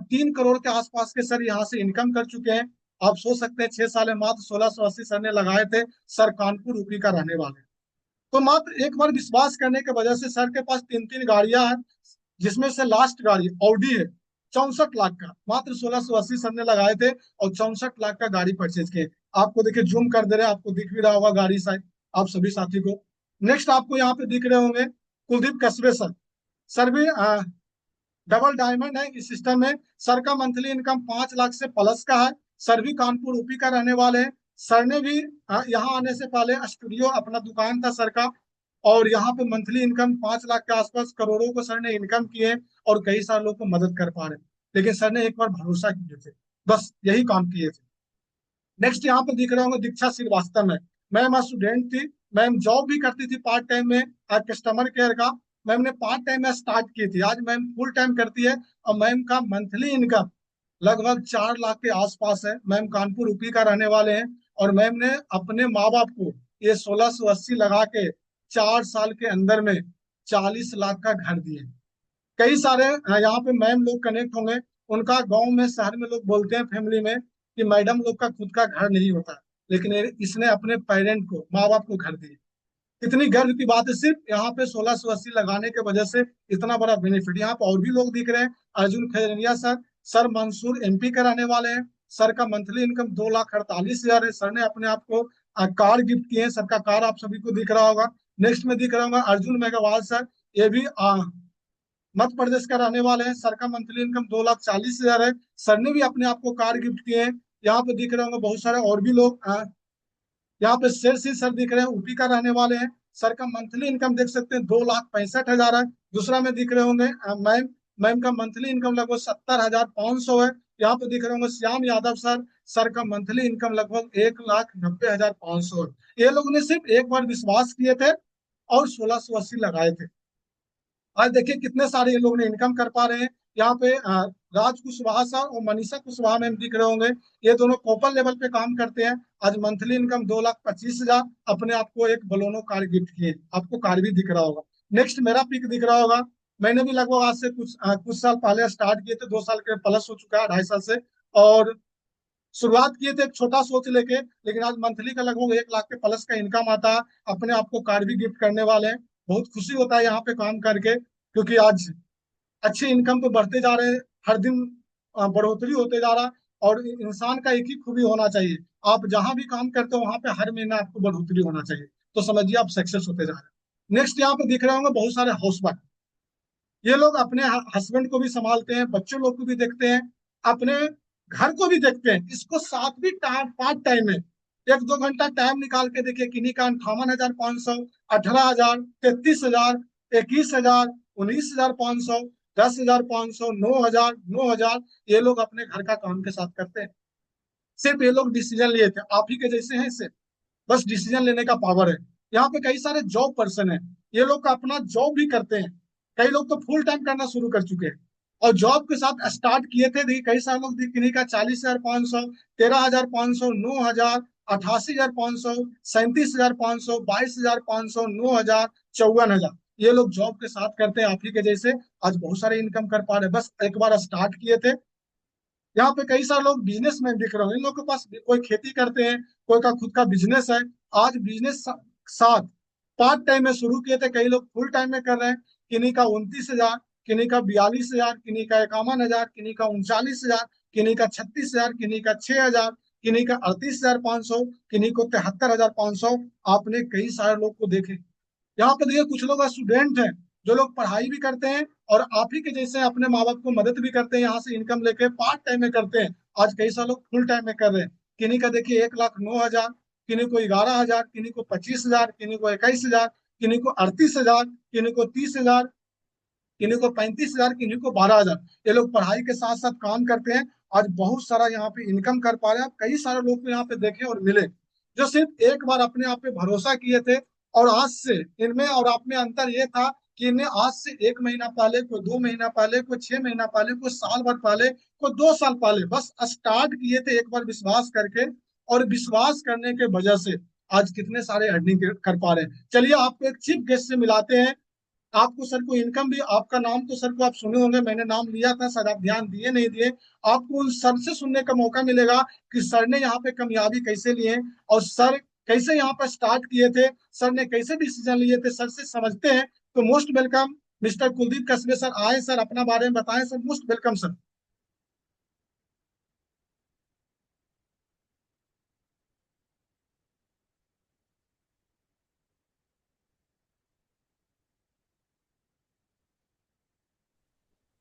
3 करोड़ के आसपास के सर यहाँ से इनकम कर चुके हैं। आप सोच सकते हैं 6 साल में मात्र 1,680 सर ने लगाए थे। सर कानपुर यूपी का रहने वाले हैं। तो मात्र एक बार विश्वास करने की वजह से सर के पास 3-3 गाड़ियां हैं, जिसमें से लास्ट गाड़ी ऑडी है, 64 लाख का, मात्र 1,680 सर ने लगाए थे और 64 लाख का गाड़ी परचेज किए। आपको देखिए, जूम कर दे रहे हैं, आपको दिख भी रहा होगा गाड़ी शायद आप सभी साथी को। नेक्स्ट आपको यहाँ पे दिख रहे होंगे कुलदीप कस्बे सर। सर भी डबल डायमंड है इस सिस्टम में। सर का मंथली इनकम 5 लाख से प्लस का है। सर भी कानपुर यूपी का रहने वाले हैं। सर ने भी यहाँ आने से पहले स्टूडियो, अपना दुकान था सर का, और यहाँ पे मंथली इनकम 5 लाख के आसपास करोड़ों को सर ने इनकम किए, और कई सारे लोग को मदद कर पा रहे हैं। लेकिन सर ने एक बार भरोसा किए थे, बस यही काम किए थे। नेक्स्ट यहाँ पे दिख रहा होगा दीक्षा श्रीवास्तव में। मैम स्टूडेंट थी, मैम जॉब भी करती थी पार्ट टाइम में कस्टमर केयर का। मैम ने पार्ट टाइम में स्टार्ट की थी, आज मैम फुल टाइम करती है। और मैम का मंथली इनकम लगभग 4 लाख के आसपास है। मैम कानपुर यूपी का रहने वाले हैं। और मैम ने अपने माँ बाप को ये 1680 लगा के 4 साल के अंदर में 40 लाख का घर दिए। कई सारे यहाँ पे मैम लोग कनेक्ट होंगे। उनका गांव में शहर में लोग बोलते हैं फैमिली में कि मैडम लोग का खुद का घर नहीं होता, लेकिन इसने अपने पेरेंट को, माँ बाप को घर दिए। इतनी गर्व की बात है, सिर्फ यहाँ पे 1680 लगाने के वजह से इतना बड़ा बेनिफिट। यहाँ पे और भी लोग दिख रहे हैं, Arjun Khairiya sir. Sir Mansoor MP के रहने वाले हैं। सर का मंथली इनकम 2,48,000 है। सर ने अपने आप को कार गिफ्ट किए हैं। सर का कार आप सभी को दिख रहा होगा। नेक्स्ट में दिख रहा होगा अर्जुन मेघवाल सर। ये भी मध्य प्रदेश का रहने वाले हैं। सर का मंथली इनकम 2,40,000 है। सर ने भी अपने आप को कार गिफ्ट किए हैं। यहाँ पे दिख रहे होंगे बहुत सारे और भी लोग। यहाँ पे शेर सी सर दिख रहे हैं, यूपी का रहने वाले हैं। सर का मंथली इनकम देख सकते हैं 2,65,000 है। दूसरा में दिख रहे होंगे मैम। मैम का मंथली इनकम लगभग 70,500 है। यहाँ पे दिख रहे होंगे श्याम यादव सर। सर का मंथली इनकम लगभग 1,90,500 है। ये लोगों ने सिर्फ एक बार विश्वास किए थे और 1680 लगाए थे। आज देखिए कितने सारे ये लोग ने इनकम कर पा रहे हैं। यहाँ पे राज कुशवाहा सर और मनीषा कुशवाहा मैम दिख रहे होंगे। ये दोनों कॉपर लेवल पे काम करते हैं। आज मंथली इनकम 2,25,000, अपने आप को एक बलोनो कार गिफ्ट किए। आपको कार भी दिख रहा होगा। नेक्स्ट मेरा पिक दिख रहा होगा। मैंने भी लगभग आज से कुछ साल पहले स्टार्ट किए थे, 2 साल के प्लस हो चुका है, 2.5 साल से। और शुरुआत किए थे एक छोटा सोच लेके, लेकिन आज मंथली का लगभग 1 लाख के प्लस का इनकम आता है। अपने आप को कार भी गिफ्ट करने वाले हैं। बहुत खुशी होता है यहाँ पे काम करके, क्योंकि आज अच्छे इनकम तो बढ़ते जा रहे हैं। हर दिन बढ़ोतरी होते जा रहा है। और इंसान का एक ही खूबी होना चाहिए, आप जहां भी काम करते हो वहां पे हर महीना आपको बढ़ोतरी होना चाहिए, तो समझिए आप सक्सेस होते जा रहे हैं। नेक्स्ट यहाँ पे दिख रहे होंगे बहुत सारे हाउस वाइफ। ये लोग अपने हस्बैंड को भी संभालते हैं, बच्चों लोग को भी देखते हैं, अपने घर को भी देखते हैं। इसको साथ भी टाइम, पार्ट टाइम में 1-2 घंटा टाइम निकाल के देखिए। किन्हीं का 58,500, 18,000, 33,000, 21,000, 19,500, 10,500, 9,000, 9,000। ये लोग अपने घर का काम के साथ करते हैं। सिर्फ ये लोग डिसीजन लिए थे, आप ही के जैसे हैं इससे, बस डिसीजन लेने का पावर है। यहाँ पे कई सारे जॉब पर्सन है, ये लोग का अपना जॉब भी करते हैं। कई लोग तो फुल टाइम करना शुरू कर चुके हैं और जॉब के साथ स्टार्ट किए थे। देखिए कई सारे लोग, किन्हीं का 40,500, 13,500, 9,000, 88,500, 37,500, 22,500, 9,000, 54,000। ये लोग जॉब के साथ करते हैं आप ही के जैसे। आज बहुत सारे इनकम कर पा रहे हैं, बस एक बार स्टार्ट किए थे। यहाँ पे कई सारे लोग बिजनेसमैन दिख रहे हो, इन लोग के पास कोई खेती करते हैं, कोई का खुद का बिजनेस है। आज बिजनेस साथ पार्ट टाइम में शुरू किए थे, कई लोग फुल टाइम में कर रहे हैं। किन्हीं का 29,000, किन्हीं का 42,000, किन्हीं का 51,000, किन्हीं का 39,000, किन्हीं का 36,000, किन्हीं का 6,000, किन्हीं का 38,500, किन्हीं को 73,500। आपने कई सारे लोग को देखे। यहाँ पे देखिए कुछ लोग स्टूडेंट हैं, जो लोग पढ़ाई भी करते हैं और आप ही के जैसे अपने माँ बाप को मदद भी करते हैं, यहाँ से इनकम लेके पार्ट टाइम में करते हैं। आज कई सारे लोग फुल टाइम में कर रहे हैं। किन्हीं का देखिए 1,09,000, किन्हीं को 11,000, किन्हीं को 25,000, किन्हीं को 21,000, किन्हीं को 38,000, किन्हीं को 30,000, किन्हीं को 35,000, किन्हीं को 12,000। ये लोग पढ़ाई के साथ साथ काम करते हैं। आज बहुत सारा यहाँ पे इनकम कर पा रहे हैं। आप कई सारे लोग को यहाँ पे देखे और मिले, जो सिर्फ एक बार अपने आप पे भरोसा किए थे। और आज से इनमें और आप में अंतर ये था कि इन्हें आज से 1 महीना पहले, कोई 2 महीना पहले, कोई 6 महीना पहले, कोई साल भर पहले, कोई 2 साल पहले बस स्टार्ट किए थे एक बार विश्वास करके। और विश्वास करने के वजह से आज कितने सारे अर्निंग कर पा रहे हैं। चलिए आपको एक चीफ गेस्ट से मिलाते हैं। आपको सर को इनकम भी, आपका नाम तो सर को आप सुने होंगे, मैंने नाम लिया था सर, आप ध्यान दिए नहीं दिए। आपको उन सर से सुनने का मौका मिलेगा कि सर ने यहाँ पे कामयाबी कैसे लिए हैं, और सर कैसे यहाँ पर स्टार्ट किए थे, सर ने कैसे डिसीजन लिए थे, सर से समझते हैं। तो मोस्ट वेलकम मिस्टर कुलदीप कस्बे सर, आए सर, अपना बारे में बताएं sir, most welcome sir.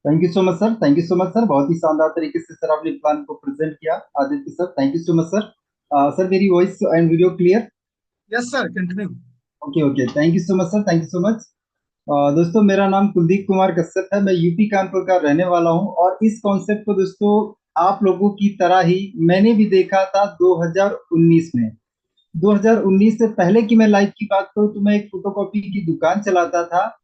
Thank you so much sir, thank you so much sir. बहुत ही शानदार तरीके से सर आपने प्लान को प्रेजेंट किया। Aditya sir, thank you so much sir. Sir मेरी voice and video clear? Yes sir, continue. Okay okay, thank you so much sir, thank you so much. दोस्तों, मेरा नाम कुलदीप कुमार कश्यप है। मैं यूपी कानपुर का रहने वाला हूं, और इस कॉन्सेप्ट को दोस्तों आप लोगों की तरह ही मैंने भी देखा था 2019 में। 2019 से पहले की मैं लाइफ की बात करूं तो मैं एक फोटोकॉपी की दुकान चलाता था।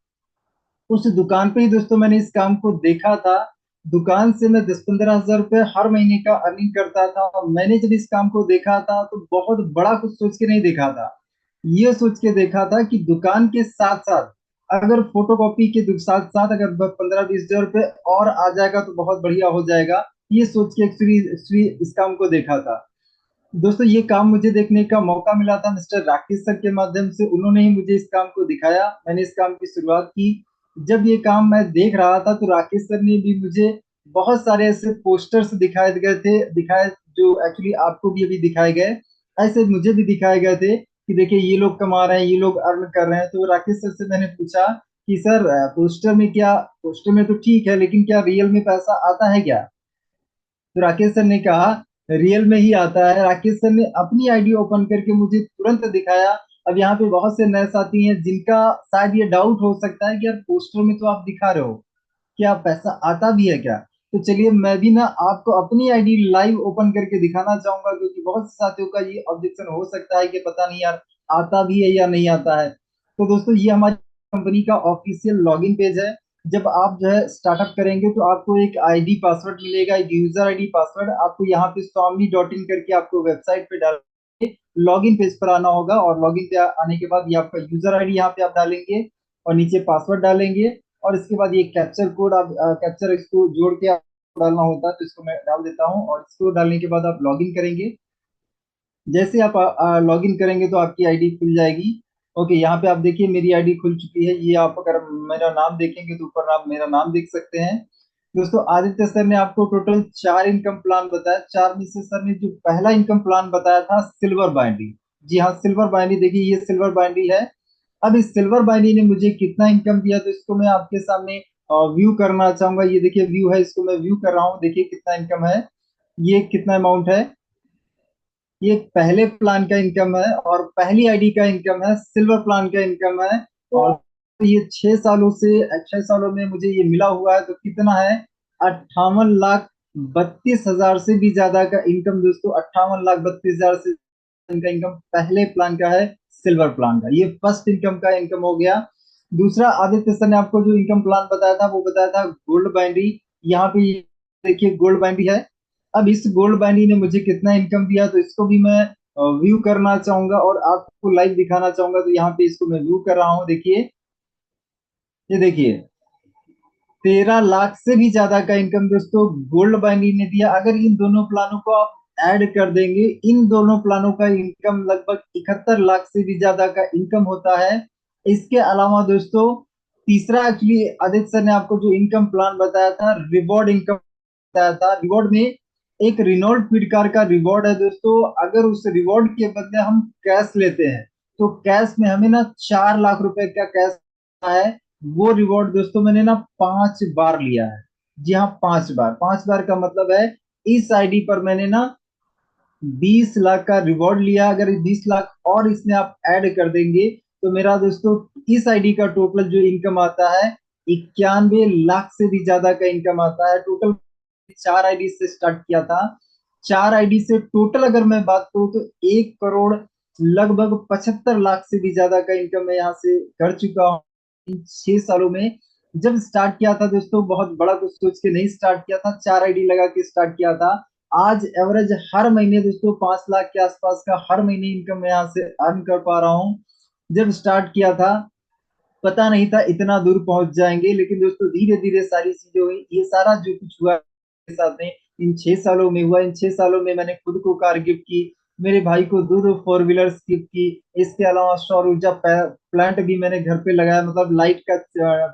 उस दुकान पे ही दोस्तों मैंने इस काम को देखा था। दुकान से मैं 10-15 हजार रुपये हर महीने का अर्निंग करता था, और मैंने जब इस काम को देखा था तो बहुत बड़ा कुछ सोच के नहीं देखा था। ये सोच के देखा था कि दुकान के साथ साथ अगर फोटोकॉपी के साथ साथ अगर 15-20 हजार रुपये और आ जाएगा तो बहुत बढ़िया हो जाएगा। ये सोच के एक्चुअली इस काम को देखा था। दोस्तों, ये काम मुझे देखने का मौका मिला था मिस्टर राकेश सर के माध्यम से। उन्होंने ही मुझे इस काम को दिखाया, मैंने इस काम की शुरुआत की। जब ये काम मैं देख रहा था तो राकेश सर ने भी मुझे बहुत सारे ऐसे पोस्टर्स दिखाए गए थे, दिखाए, जो एक्चुअली आपको भी अभी दिखाए गए, ऐसे मुझे भी दिखाए गए थे कि देखिए ये लोग कमा रहे हैं, ये लोग अर्न कर रहे हैं। तो राकेश सर से मैंने पूछा कि सर, पोस्टर में तो ठीक है, लेकिन क्या रियल में पैसा आता है क्या? तो राकेश सर ने कहा रियल में ही आता है। राकेश सर ने अपनी आईडी ओपन करके मुझे तुरंत दिखाया। अब यहाँ पे बहुत से नए साथी हैं जिनका शायद ये डाउट हो सकता है कि यार पोस्टर में तो आप दिखा रहे हो, क्या पैसा आता भी है क्या? तो चलिए मैं भी ना आपको अपनी आईडी लाइव ओपन करके दिखाना चाहूंगा, क्योंकि बहुत से साथियों का ये ऑब्जेक्शन हो सकता है कि पता नहीं यार आता भी है या नहीं आता है। तो दोस्तों, ये हमारी कंपनी का ऑफिशियल लॉगिन पेज है। जब आप जो है स्टार्टअप करेंगे तो आपको एक आईडी पासवर्ड मिलेगा, एक यूजर आईडी पासवर्ड। आपको यहाँ पे swami.in करके आपको वेबसाइट पे डाल लॉगिन पेज पर आना होगा, और लॉगिन पे आने के बाद ये आपका यूजर आईडी यहाँ पे आप डालेंगे, और नीचे पासवर्ड डालेंगे। और इसके बाद ये कैप्चर कोड, आप कैप्चर इसको जोड़ के आप डालना होता है, तो इसको मैं डाल देता हूँ, और इसको डालने के बाद आप लॉगिन करेंगे। जैसे आप लॉगिन करेंगे तो आपकी आईडी खुल जाएगी। ओके, यहाँ पे आप देखिए मेरी आईडी खुल चुकी है। ये आप अगर मेरा नाम देखेंगे तो ऊपर आप मेरा नाम देख सकते हैं। दोस्तों, आदित्य सर ने आपको टोटल 4 इनकम प्लान बताया। 4 में से सर ने जो पहला इनकम प्लान बताया था सिल्वर बाइंडी। जी हाँ, सिल्वर बाइंडी, देखिए ये सिल्वर बाइंडी है। अब इस सिल्वर बाइंडी ने मुझे कितना इनकम दिया, तो इसको मैं आपके सामने व्यू करना चाहूंगा। ये देखिए व्यू है, इसको मैं व्यू कर रहा हूँ। देखिए कितना इनकम है, ये कितना अमाउंट है। ये पहले प्लान का इनकम है, और पहली आईडी का इनकम है, सिल्वर प्लान का इनकम है। और ये 6 सालों से 6 सालों में मुझे ये मिला हुआ है, तो कितना है, 58,32,000 से भी ज्यादा का इनकम। दोस्तों, 58,32,000 से इनका इनकम पहले प्लान का है, सिल्वर प्लान का। ये फर्स्ट इनकम का इनकम हो गया। दूसरा, आदित्य सर ने आपको जो इनकम प्लान बताया था वो बताया था गोल्ड बाइंड्री। यहाँ पे ये देखिए गोल्ड बाइंड्री है। अब इस गोल्ड बाइंड्री ने मुझे कितना इनकम दिया, तो इसको भी मैं व्यू करना चाहूंगा और आपको लाइव दिखाना चाहूंगा। तो यहाँ पे इसको मैं व्यू कर रहा हूँ। देखिए, ये देखिए 13 लाख से भी ज्यादा का इनकम दोस्तों गोल्ड बाइंड्री ने दिया। अगर इन दोनों प्लानों को आप ऐड कर देंगे, इन दोनों प्लानों का इनकम लगभग 71 लाख से भी ज्यादा का इनकम होता है। इसके अलावा दोस्तों, तीसरा एक्चुअली आदित्य सर ने आपको जो इनकम प्लान बताया था रिवॉर्ड इनकम बताया था। रिवॉर्ड में एक रिनॉल्ट क्विड कार का रिवॉर्ड है दोस्तों। अगर उस रिवॉर्ड के बदले हम कैश लेते हैं तो कैश में हमें ना 4 लाख रुपए का कैश है। वो रिवॉर्ड दोस्तों मैंने ना 5 बार लिया है। जी हाँ, 5 बार। 5 बार का मतलब है इस आईडी पर मैंने ना 20 लाख का रिवॉर्ड लिया। अगर 20 लाख और इसमें आप ऐड कर देंगे तो मेरा दोस्तों इस आईडी का टोटल जो इनकम आता है 91 लाख से भी ज्यादा का इनकम आता है टोटल। 4 आईडी से स्टार्ट किया था। 4 आईडी से टोटल अगर मैं बात करूं तो 1 करोड़ लगभग 75 लाख से भी ज्यादा का इनकम मैं यहाँ से कर चुका हूँ इन 6 सालों में। जब स्टार्ट किया था दोस्तों बहुत बड़ा कुछ सोच के नहीं स्टार्ट किया था, 4 आईडी लगा के स्टार्ट किया था। आज एवरेज हर महीने दोस्तों 5 लाख के आसपास का हर महीने इनकम मैं यहाँ से अर्न कर पा रहा हूँ। जब स्टार्ट किया था पता नहीं था इतना दूर पहुंच जाएंगे, लेकिन दोस्तों धीरे धीरे सारी चीजें हुई। ये सारा जो कुछ हुआ मेरे साथ में इन 6 सालों में हुआ। इन 6 सालों में मैंने खुद को कार गिफ्ट की, मेरे भाई को 2-2 4 व्हीलर्स गिफ्ट की। इसके अलावा सौर ऊर्जा प्लांट भी मैंने घर पे लगाया, मतलब लाइट का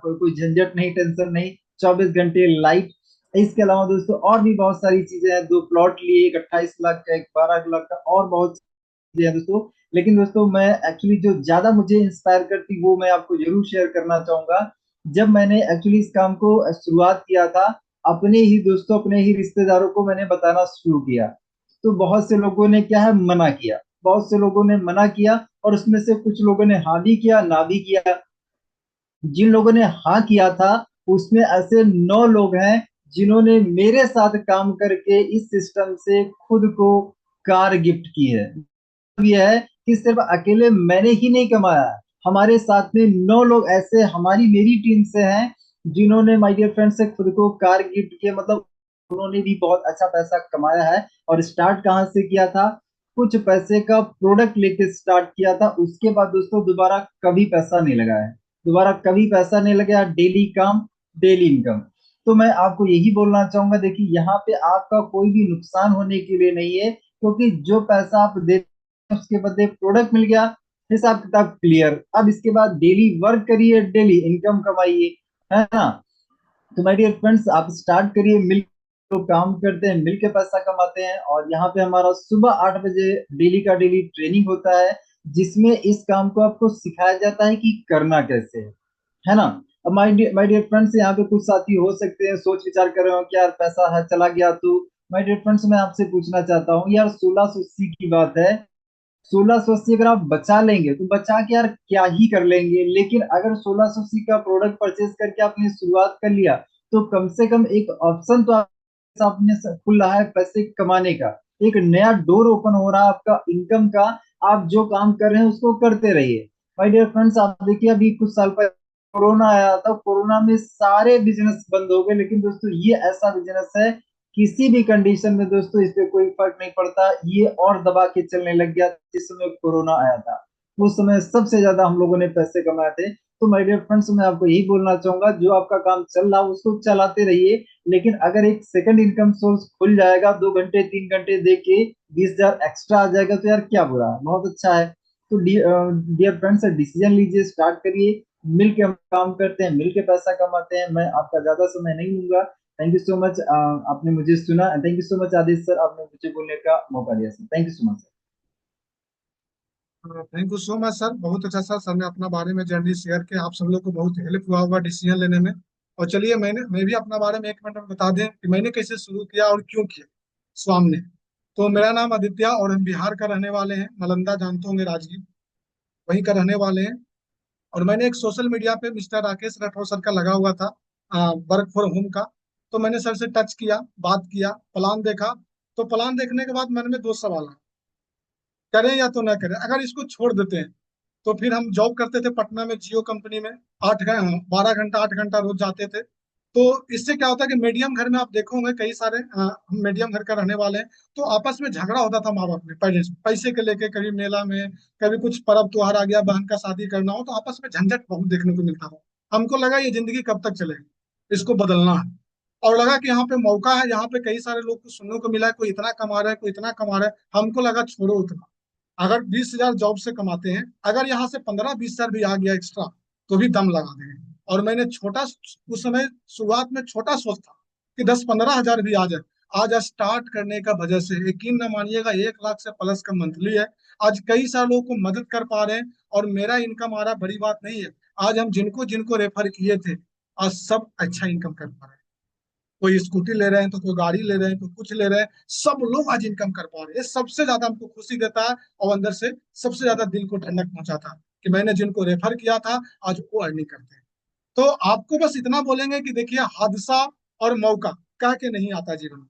कोई झंझट नहीं, टेंशन नहीं, 24 घंटे लाइट। इसके अलावा दोस्तों और भी बहुत सारी चीजें हैं। 2 प्लॉट लिए, एक 28 लाख का, एक 12 लाख का, और बहुत चीजें हैं दोस्तों। लेकिन दोस्तों मैं एक्चुअली जो ज्यादा मुझे इंस्पायर करती वो मैं आपको जरूर शेयर करना चाहूंगा। जब मैंने एक्चुअली इस काम को शुरुआत किया था, अपने ही दोस्तों, अपने ही रिश्तेदारों को मैंने बताना शुरू किया, तो बहुत से लोगों ने क्या है मना किया। बहुत से लोगों ने मना किया, और उसमें से कुछ लोगों ने हाँ भी किया, ना भी किया। जिन लोगों ने हाँ किया था, उसमें ऐसे 9 लोग हैं जिन्होंने मेरे साथ काम करके इस सिस्टम से खुद को कार गिफ्ट की है। यह है कि सिर्फ अकेले मैंने ही नहीं कमाया है, हमारे साथ में 9 लोग ऐसे हमारी मेरी टीम से हैं जिन्होंने, माय डियर फ्रेंड, से खुद को कार गिफ्ट किया। मतलब उन्होंने भी बहुत अच्छा पैसा कमाया है। और स्टार्ट कहाँ से किया था? कुछ पैसे का प्रोडक्ट लेके स्टार्ट किया था, उसके बाद दोस्तों दोबारा कभी पैसा नहीं लगाया है। दोबारा कभी पैसा नहीं लगाया, डेली काम, डेली इनकम। तो मैं आपको यही बोलना चाहूंगा, देखिए यहाँ पे आपका कोई भी नुकसान होने के लिए नहीं है, क्योंकि जो पैसा आप दे उसके बदले प्रोडक्ट मिल गया, हिसाब किताब क्लियर। अब इसके बाद डेली वर्क करिए, डेली इनकम कमाइए, है ना? तो माय डियर फ्रेंड्स, आप स्टार्ट करिए, मिल तो काम करते हैं, मिल के पैसा कमाते हैं। और यहाँ पे हमारा सुबह 8 बजे डेली का डेली ट्रेनिंग होता है, जिसमें इस काम को आपको सिखाया जाता है कि करना कैसे है ना? अब माय डियर फ्रेंड्स, यहाँ पे कुछ साथी हो सकते हैं सोच विचार कर रहे हो कि यार पैसा है चला गया, तो माय डियर फ्रेंड्स मैं आपसे पूछना चाहता हूँ, यार 1680 की बात है, 1680 अगर आप बचा लेंगे तो बचा के यार क्या ही कर लेंगे, लेकिन अगर 1680 का प्रोडक्ट परचेज करके आपने शुरुआत कर लिया, तो कम से कम एक ऑप्शन तो आपने खुल रहा है पैसे कमाने का। एक नया डोर ओपन हो रहा है आपका इनकम का। आप जो काम कर रहे हैं उसको करते रहिए। माय डियर फ्रेंड्स, आप देखिए अभी कुछ साल पहले कोरोना आया था, कोरोना में सारे बिजनेस बंद हो गए, लेकिन दोस्तों ये ऐसा बिजनेस है, किसी भी कंडीशन में दोस्तों इस पे कोई फर्क नहीं पड़ता, ये और दबा के चलने लग गया। जिस समय कोरोना आया था उस समय सबसे ज्यादा हम लोगों ने पैसे कमाए थे। तो माय डियर फ्रेंड्स, मैं आपको यही बोलना चाहूंगा, जो आपका काम चल रहा है उसको चलाते रहिए, लेकिन अगर एक सेकंड इनकम सोर्स खुल जाएगा, 2 घंटे 3 घंटे दे के 20,000 एक्स्ट्रा आ जाएगा, तो यार क्या बुरा है, बहुत अच्छा है। तो डियर फ्रेंड्स, डिसीजन लीजिए, स्टार्ट करिए, मिल के हम काम करते हैं, मिल के पैसा कमाते हैं। मैं आपका ज्यादा समय नहीं लूंगा। थैंक यू सो मच, आपने मुझे सुना। Thank you so much Aditya sir, आपने मुझे बोलने का मौका दिया sir. Thank you so much thank you so much sir, बहुत अच्छा सर। सर ने अपना बारे में जर्नी शेयर किया, आप सब लोग को बहुत हेल्प हुआ होगा डिसीजन लेने में। और चलिए मैं भी अपना बारे में 1 मिनट में बता दें कि मैंने कैसे शुरू किया और क्यों किया स्वाम ने। तो मेरा नाम आदित्य और हम बिहार का रहने वाले हैं, नालंदा जानते होंगे, राजगीर, वहीं का रहने वाले हैं। और मैंने एक सोशल मीडिया पे मिस्टर राकेश राठौर सर का लगा हुआ था, वर्क फॉर होम का। तो मैंने सर से टच किया, बात किया, प्लान देखा। तो प्लान देखने के बाद मन में दो सवाल आए, करें या तो ना करें। अगर इसको छोड़ देते हैं तो फिर हम जॉब करते थे पटना में जियो कंपनी में, 12 घंटा 8 घंटा रोज जाते थे। तो इससे क्या होता है कि मीडियम घर में आप देखोगे कई सारे, हम मीडियम घर का रहने वाले हैं, तो आपस में झगड़ा होता था माँ बाप में पेरेंट्स पैसे के लेके, कभी मेला में, कभी कुछ पर्व त्योहार आ गया, बहन का शादी करना हो, तो आपस में झंझट बहुत देखने को मिलता था। हमको लगा ये जिंदगी कब तक चलेगी, इसको बदलना है। और लगा कि यहाँ पे मौका है, यहाँ पे कई सारे लोग को सुनने को मिला है, कोई इतना कमा रहा है, कोई इतना कमा रहा है। हमको लगा छोड़ो उतना, अगर 20,000 जॉब से कमाते हैं, अगर यहाँ से 15-20 हजार भी आ गया एक्स्ट्रा तो भी दम लगा देंगे। और मैंने छोटा, उस समय शुरुआत में छोटा सोच था कि 10-15 हजार भी आ जाए। आज स्टार्ट करने का वजह से यकीन न मानिएगा, 1 लाख से प्लस का मंथली है। आज कई सारे लोगों को मदद कर पा रहे हैं, और मेरा इनकम आ रहा, बड़ी बात नहीं है। आज हम जिनको जिनको रेफर किए थे, आज सब अच्छा इनकम कर पा रहे हैं। कोई स्कूटी ले रहे हैं, तो कोई गाड़ी ले रहे हैं, कोई कुछ ले रहे हैं, सब लोग आज इनकम कर पा रहे हैं। ये सबसे ज्यादा हमको खुशी देता है, और अंदर से सबसे ज्यादा दिल को ठंडक पहुंचाता है कि मैंने जिनको रेफर किया था आज वो अर्निंग करते हैं। तो आपको बस इतना बोलेंगे कि देखिए, हादसा और मौका कह के नहीं आता जीवन में।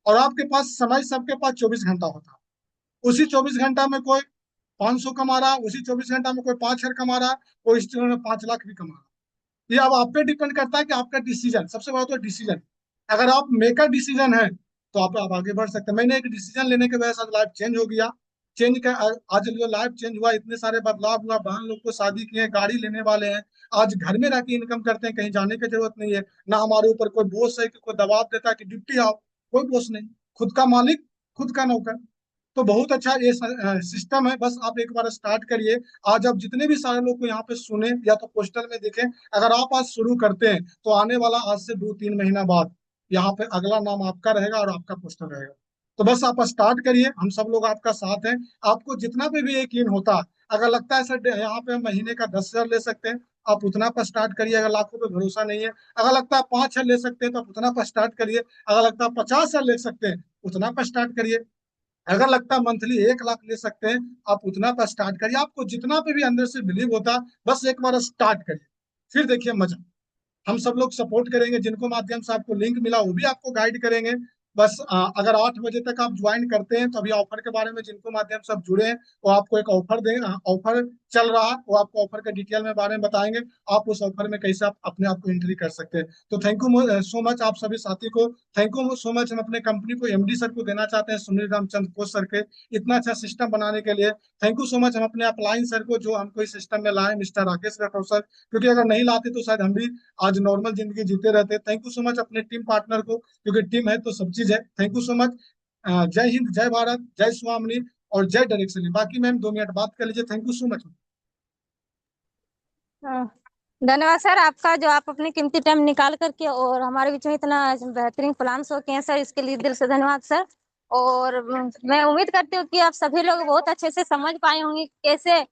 और आपके पास समय, सबके पास 24 घंटा होता है। उसी 24 घंटा में कोई 500 कमा रहा, उसी 24 घंटा में कोई 5 हजार कमा रहा, कोई इस में 5 लाख भी कमा रहा। ये अब आप पे डिपेंड करता है कि आपका डिसीजन, सबसे बड़ा तो डिसीजन। अगर आप मेकर डिसीजन है तो आप आगे बढ़ सकते हैं। मैंने एक डिसीजन लेने के वजह से लाइफ चेंज हो गया। चेंज का आज जो लाइफ चेंज हुआ, इतने सारे बदलाव हुआ, बहन लोग को शादी किए, गाड़ी लेने वाले हैं, आज घर में रह के इनकम करते हैं, कहीं जाने की जरूरत नहीं है। ना हमारे ऊपर कोई बोझ है कि कोई दबाव देता है कि ड्यूटी आओ, कोई बोझ नहीं। खुद का मालिक, खुद का नौकर। तो बहुत अच्छा ये सिस्टम है, बस आप एक बार स्टार्ट करिए। आज आप जितने भी सारे लोग को यहाँ पे सुने या तो पोस्टर में देखें, अगर आप आज शुरू करते हैं तो आने वाला आज से 2-3 महीना बाद यहाँ पे अगला नाम आपका रहेगा और आपका पोस्टर रहेगा। तो बस आप स्टार्ट करिए, हम सब लोग आपका साथ हैं। आपको जितना भी यकीन होता है, अगर लगता है सर यहाँ पे हम महीने का 10 हजार ले सकते हैं, आप उतना पर स्टार्ट करिए। अगर लाखों पे भरोसा नहीं है, अगर लगता है 5 हजार ले सकते हैं तो आप उतना पर स्टार्ट करिए। अगर लगता है 50 हजार ले सकते हैं, उतना पर स्टार्ट करिए। अगर लगता है मंथली 1 लाख ले सकते हैं, आप उतना पर स्टार्ट करिए। आपको जितना पे भी अंदर से बिलीव होता, बस एक बार स्टार्ट करिए, फिर देखिए मजा। हम सब लोग सपोर्ट करेंगे, जिनको माध्यम से आपको लिंक मिला वो भी आपको गाइड करेंगे। बस अगर 8 बजे तक आप ज्वाइन करते हैं तो अभी ऑफर के बारे में, जिनको माध्यम से आप जुड़े हैं, वो आपको एक ऑफर दे, ऑफर चल रहा है, वो आपको ऑफर का डिटेल में बारे में बताएंगे। आप उस ऑफर में कैसे आप अपने आप को एंट्री कर सकते हैं। तो थैंक यू सो मच आप सभी साथी को। थैंक यू सो मच हम अपने कंपनी को, एमडी सर को देना चाहते हैं, सुनील रामचंद्र कोच सर के, इतना अच्छा सिस्टम बनाने के लिए। थैंक यू सो मच हम अपने अपलाइन सर को, जो हमको इस सिस्टम में लाए, मिस्टर राकेश राठौर सर, क्योंकि अगर नहीं लाते तो शायद हम भी आज नॉर्मल जिंदगी जीते रहते। थैंक यू सो मच अपने टीम पार्टनर को, क्योंकि टीम है तो सब चीज है। Thank you so much. जय हिंद, जय भारत, जय स्वामिनी और जय डायरेक्शनली। बाकी मैम 2 मिनट बात कर लीजिए। Thank you so much. हाँ, धन्यवाद सर आपका, जो आप अपने कीमती टाइम निकाल करके और हमारे बीच में इतना बेहतरीन प्लान शो किए हैं सर, इसके लिए दिल से धन्यवाद सर। और मैं उम्मीद करती हूँ कि आप सभी लोग बहुत अच्छे से समझ पाए होंगे कैसे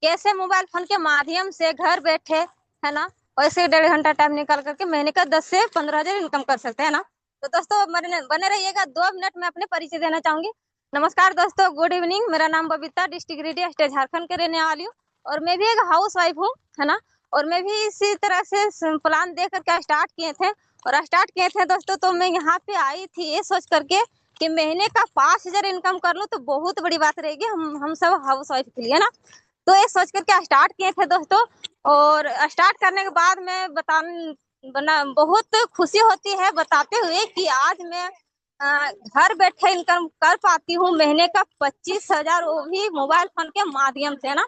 कैसे मोबाइल फोन के माध्यम से घर बैठे, है ना, वैसे 1.5 घंटा टाइम निकाल करके महीने का 10 से 15 हजार इनकम कर सकते हैं ना। तो दोस्तों बने रहिएगा। 2 मिनट में अपने परिचय देना चाहूंगी। नमस्कार दोस्तों, गुड इवनिंग। मेरा नाम बबीता, डिस्ट्रिक्ट गिरिडीह, स्टेट झारखंड के रहने वाली हूँ, और मैं भी एक हाउस वाइफ हूँ, है ना। और मैं भी इसी तरह से प्लान दे करके स्टार्ट किए थे, और स्टार्ट किए थे दोस्तों, तो मैं यहाँ पे आई थी ये सोच करके कि महीने का 5 हजार इनकम कर लूँ तो बहुत बड़ी बात रहेगी हम सब हाउस वाइफ के लिए ना। तो ये सोच करके स्टार्ट किए थे दोस्तों। और स्टार्ट करने के बाद में बना बहुत खुशी होती है बताते हुए कि आज मैं घर बैठे इनकम कर पाती हूँ महीने का 25 हजार, वो भी मोबाइल फोन के माध्यम से ना।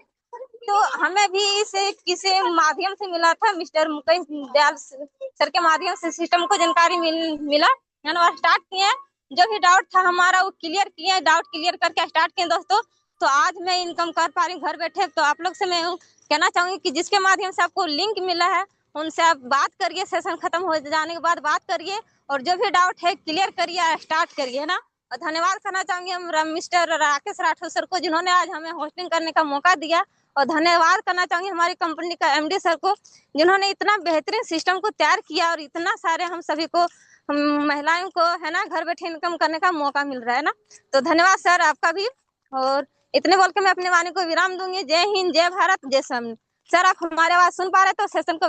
तो हमें भी इसे किसी माध्यम से मिला था, मिस्टर मुकेश दयाल सर के माध्यम से सिस्टम को जानकारी मिला, है ना। स्टार्ट किए, जो भी डाउट था हमारा वो क्लियर किए, डाउट क्लियर करके स्टार्ट किए दोस्तों। तो आज मैं इनकम कर पा रही हूँ घर बैठे। तो आप लोग से मैं कहना चाहूंगी कि जिसके माध्यम से आपको लिंक मिला है उनसे आप बात करिए, सेशन खत्म हो जाने के बाद बात करिए, और जो भी डाउट है क्लियर करिए, स्टार्ट करिए, है ना। और धन्यवाद करना चाहूंगी हम मिस्टर राकेश राठौर सर को, जिन्होंने आज हमें होस्टिंग करने का मौका दिया। और धन्यवाद करना चाहूंगी हमारी कंपनी का एमडी सर को, जिन्होंने इतना बेहतरीन सिस्टम को तैयार किया और इतना सारे हम सभी को, हम महिलाओं को, है ना, घर बैठे इनकम करने का मौका मिल रहा है ना। तो धन्यवाद सर आपका भी। और इतने बोल के मैं अपने वाणी को विराम दूंगी। जय हिंद, जय भारत, जय स्वामी। सर आप हमारे आवाज सुन पा रहे तो सेशन को